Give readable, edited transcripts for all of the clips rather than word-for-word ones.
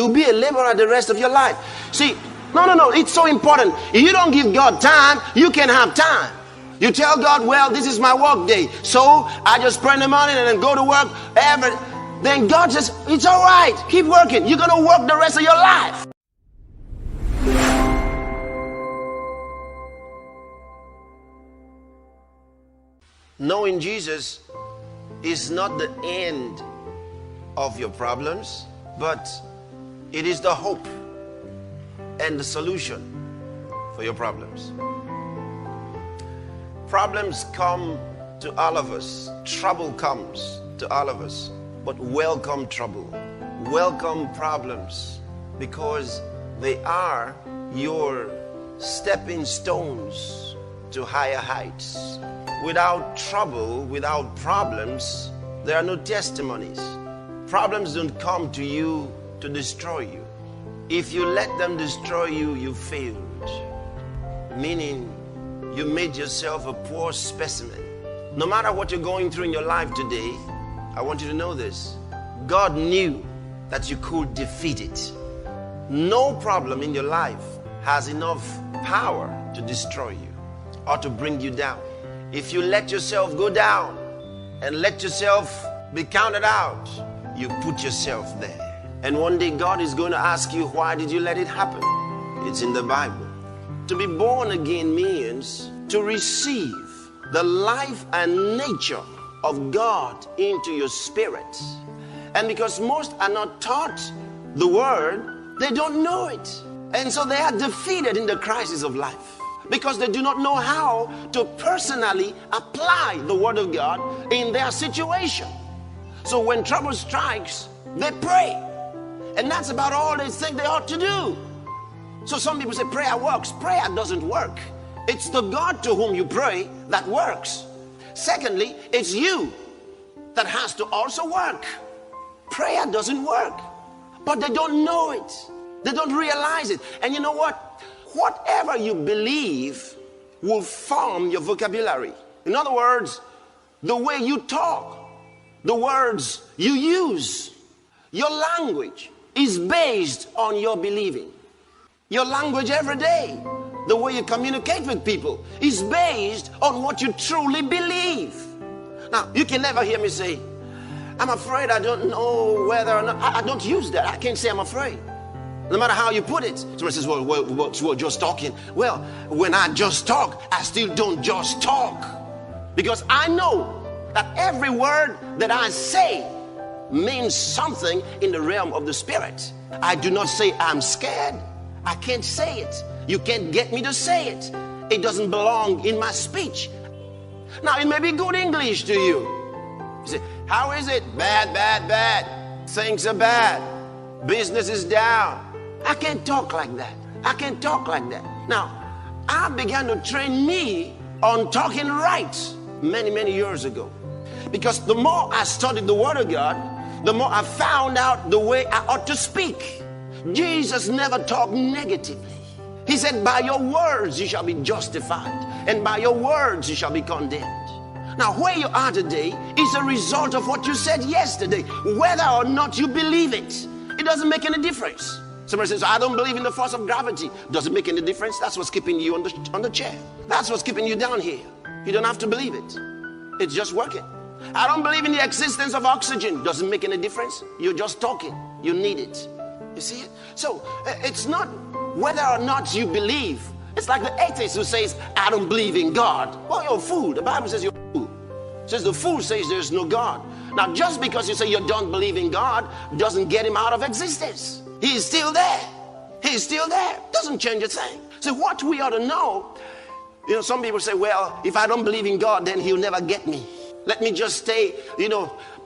You'll be a laborer the rest of your life. See, no, it's so important. If you don't give God time, you can have time. You tell God, well, this is my work day, so I just pray in the morning and then go to work. Then God says, it's all right, keep working. You're going to work the rest of your life. Knowing Jesus is not the end of your problems, but it is the hope and the solution for your problems. Problems come to all of us. Trouble comes to all of us. But welcome trouble. Welcome problems, because they are your stepping stones to higher heights. Without trouble, without problems, there are no testimonies. Problems don't come to you to destroy you. If you let them destroy you, you failed. Meaning, you made yourself a poor specimen. No matter what you're going through in your life today, I want you to know this. God knew that you could defeat it. No problem in your life has enough power to destroy you or to bring you down. If you let yourself go down and let yourself be counted out, you put yourself there. And one day God is going to ask you, why did you let it happen? It's in the Bible. To be born again means to receive the life and nature of God into your spirit. And because most are not taught the word, they don't know it. And so they are defeated in the crisis of life, because they do not know how to personally apply the word of God in their situation. So when trouble strikes, they pray. And that's about all they think they ought to do. So some people say prayer works. Prayer doesn't work. It's the God to whom you pray that works. Secondly, it's you that has to also work. Prayer doesn't work, but they don't know it. They don't realize it. And you know what? Whatever you believe will form your vocabulary. In other words, the way you talk, the words you use, your language is based on your believing. Your language every day, the way you communicate with people, is based on what you truly believe. Now, you can never hear me say, I'm afraid, I don't know whether or not. I don't use that. I can't say I'm afraid. No matter how you put it. Somebody says, well, just talking. Well, when I just talk, I still don't just talk. Because I know that every word that I say means something in the realm of the spirit. I do not say I'm scared. I can't say it. You can't get me to say it. It doesn't belong in my speech. Now, it may be good English to you. You say, how is it? Bad, bad, bad. Things are bad. Business is down. I can't talk like that. I can't talk like that. Now, I began to train me on talking right many, many years ago. Because the more I studied the Word of God, the more I found out the way I ought to speak. Jesus never talked negatively. He said, by your words you shall be justified, and by your words you shall be condemned. Now, where you are today is a result of what you said yesterday. Whether or not you believe it, it doesn't make any difference. Somebody says, I don't believe in the force of gravity. Doesn't make any difference. That's what's keeping you on the chair. That's what's keeping you down here. You don't have to believe it. It's just working. I don't believe in the existence of oxygen. Doesn't make any difference. You're just talking. You need it. You see it? So it's not whether or not you believe. It's like the atheist who says, I don't believe in God. Well, you're a fool. The Bible says you're a fool. It says the fool says there's no God. Now, just because you say you don't believe in God doesn't get him out of existence. He's still there. He's still there. Doesn't change a thing. So what we ought to know, some people say, well, if I don't believe in God, then he'll never get me. Let me just stay,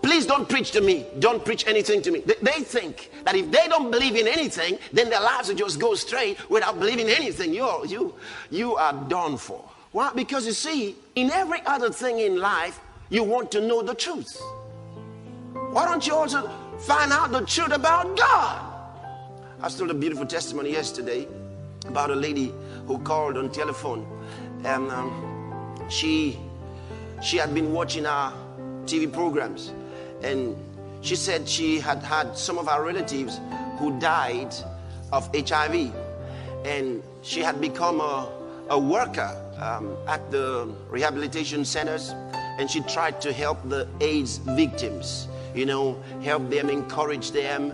please don't preach to me. Don't preach anything to me. They think that if they don't believe in anything, then their lives will just go straight without believing anything. You are done for. Why? Because you see, in every other thing in life, you want to know the truth. Why don't you also find out the truth about God? I told a beautiful testimony yesterday about a lady who called on telephone, and she had been watching our TV programs, and she said she had some of our relatives who died of HIV. And she had become a worker at the rehabilitation centers. And she tried to help the AIDS victims, help them, encourage them,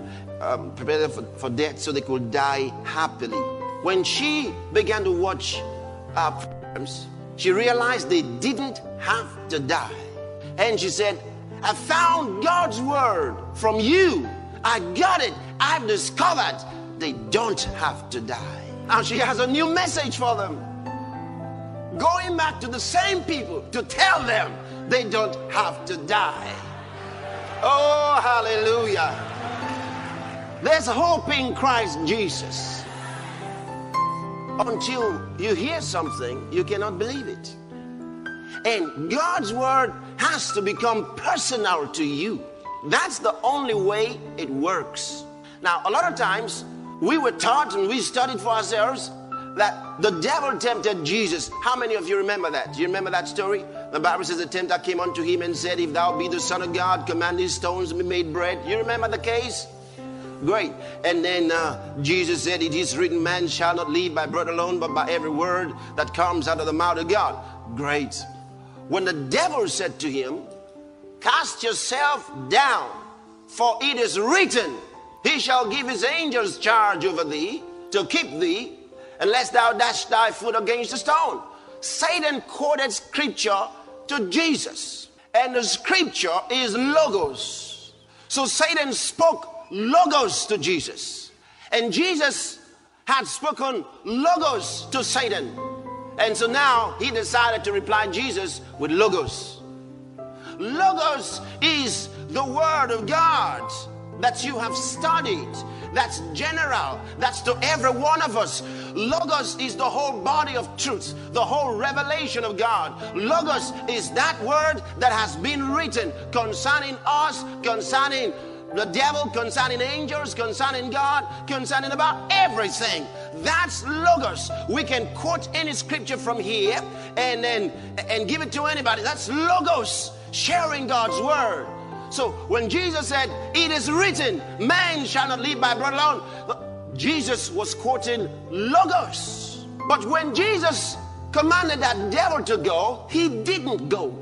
prepare them for death so they could die happily. When she began to watch programs, she realized they didn't have to die. And she said, I found God's word from you. I got it. I've discovered they don't have to die. Now she has a new message for them. Going back to the same people to tell them they don't have to die. Oh, hallelujah. There's hope in Christ Jesus. Until you hear something, you cannot believe it. And God's word has to become personal to you. That's the only way it works. Now, a lot of times, we were taught and we studied for ourselves that the devil tempted Jesus. How many of you remember that? Do you remember that story? The Bible says the tempter came unto him and said, if thou be the Son of God, command these stones to be made bread. You remember the case? Great. And then Jesus said, it is written, man shall not live by bread alone, but by every word that comes out of the mouth of God. Great. When the devil said to him, cast yourself down, for it is written, he shall give his angels charge over thee, to keep thee, unless thou dash thy foot against a stone. Satan quoted scripture to Jesus, and the scripture is logos. So Satan spoke logos to Jesus, and Jesus had spoken logos to Satan. And so now he decided to reply Jesus with logos. Logos is the word of God that you have studied. That's general. That's to every one of us. Logos is the whole body of truth, the whole revelation of God. Logos is that word that has been written concerning us, concerning the devil, concerning angels, concerning God, concerning about everything. That's logos. We can quote any scripture from here and give it to anybody. That's logos, sharing God's word. So when Jesus said, it is written, man shall not live by bread alone, Jesus was quoting logos. But when Jesus commanded that devil to go, he didn't go.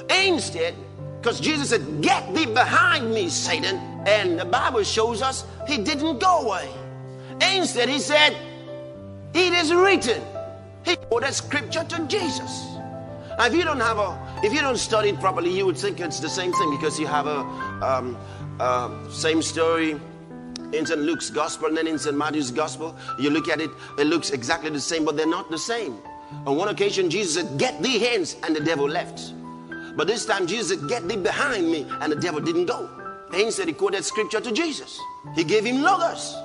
Instead, because Jesus said, get thee behind me, Satan. And the Bible shows us he didn't go away. Instead, he said, it is written. He quoted scripture to Jesus. Now, if you don't study it properly, you would think it's the same thing, because you have a same story in St. Luke's gospel and then in St. Matthew's gospel. You look at it, it looks exactly the same, but they're not the same. On one occasion, Jesus said, get thee hence, and the devil left. But this time Jesus said, get thee behind me, and the devil didn't go. Instead, he quoted scripture to Jesus. He gave him logos.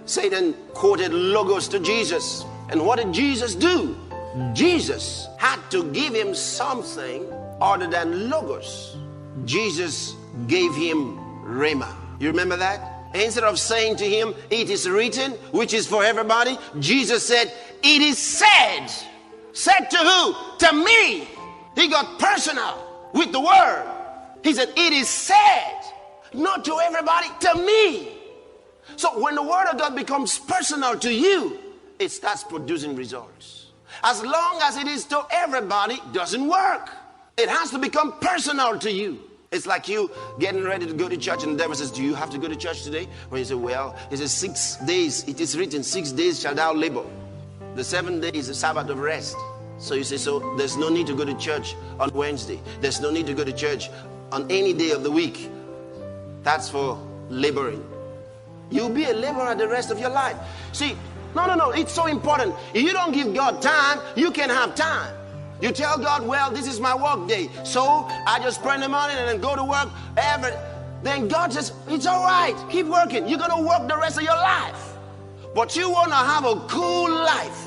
Satan quoted logos to Jesus. And what did Jesus do? Jesus had to give him something other than logos. Jesus gave him rhema. You remember that? Instead of saying to him, it is written, which is for everybody, Jesus said, it is said. Said to who? To me. He got personal with the word. He said, it is said, not to everybody, to me. So when the word of God becomes personal to you, it starts producing results. As long as it is to everybody, it doesn't work. It has to become personal to you. It's like you getting ready to go to church, and the devil says, do you have to go to church today? When you say, well, he says 6 days, it is written, 6 days shall thou labor. The 7th day is the Sabbath of rest. So you say, so there's no need to go to church on Wednesday. There's no need to go to church on any day of the week. That's for laboring. You'll be a laborer the rest of your life. See, no, it's so important. If you don't give God time, you can have time. You tell God, well, this is my work day, so I just pray in the morning and then go to work. Then God says, it's all right, keep working. You're going to work the rest of your life. But you want to have a cool life,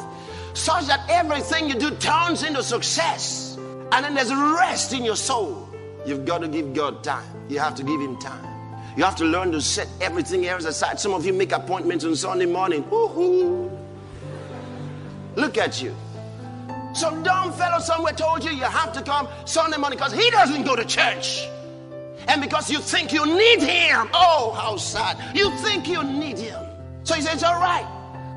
such that everything you do turns into success. And then there's rest in your soul. You've got to give God time. You have to give him time. You have to learn to set everything else aside. Some of you make appointments on Sunday morning. Woo-hoo. Look at you. Some dumb fellow somewhere told you you have to come Sunday morning because he doesn't go to church. And because you think you need him, oh, how sad. You think you need him. So he says, it's all right.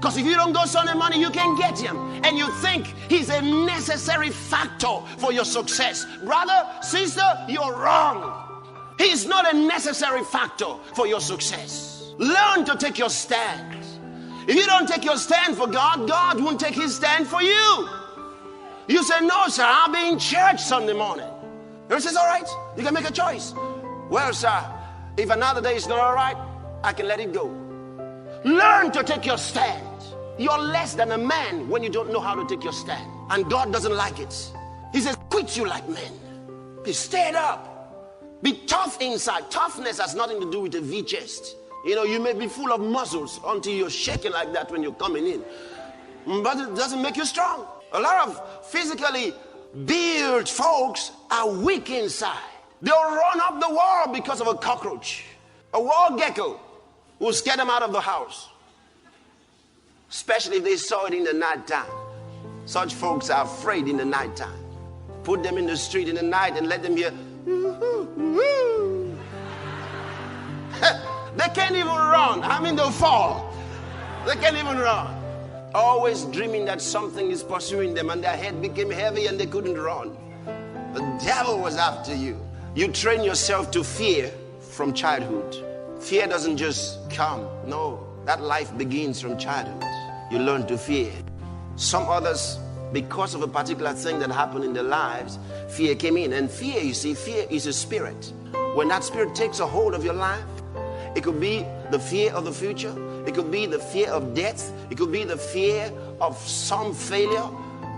Because if you don't go Sunday morning, you can get him. And you think he's a necessary factor for your success. Brother, sister, you're wrong. He's not a necessary factor for your success. Learn to take your stand. If you don't take your stand for God, God won't take his stand for you. You say, no, sir, I'll be in church Sunday morning. He says, all right, you can make a choice. Well, sir, if another day is not all right, I can let it go. Learn to take your stand. You're less than a man when you don't know how to take your stand. And God doesn't like it. He says, quit you like men. Be stirred up. Be tough inside. Toughness has nothing to do with a V chest. You know, you may be full of muscles until you're shaking like that when you're coming in. But it doesn't make you strong. A lot of physically built folks are weak inside. They'll run up the wall because of a cockroach. A wall gecko will scare them out of the house. Especially if they saw it in the nighttime. Such folks are afraid in the nighttime. Put them in the street in the night and let them hear. They can't even run. I mean, they'll fall. They can't even run. Always dreaming that something is pursuing them, and their head became heavy and they couldn't run. The devil was after you. You train yourself to fear from childhood. Fear doesn't just come. No, that life begins from childhood. You learn to fear. Some others, because of a particular thing that happened in their lives, fear came in. And fear, you see, fear is a spirit. When that spirit takes a hold of your life, it could be the fear of the future. It could be the fear of death. It could be the fear of some failure.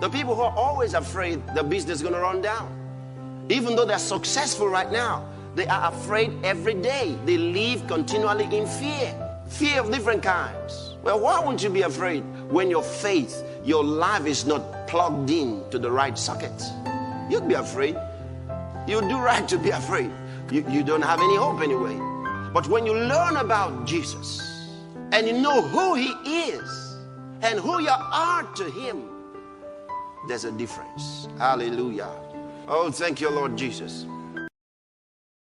The people who are always afraid the business is going to run down. Even though they're successful right now, they are afraid every day. They live continually in fear. Fear of different kinds. Well, why won't you be afraid when your faith, your life is not plugged in to the right socket? You'd be afraid. You'd do right to be afraid. You don't have any hope anyway. But when you learn about Jesus and you know who he is and who you are to him, there's a difference. Hallelujah. Oh, thank you, Lord Jesus.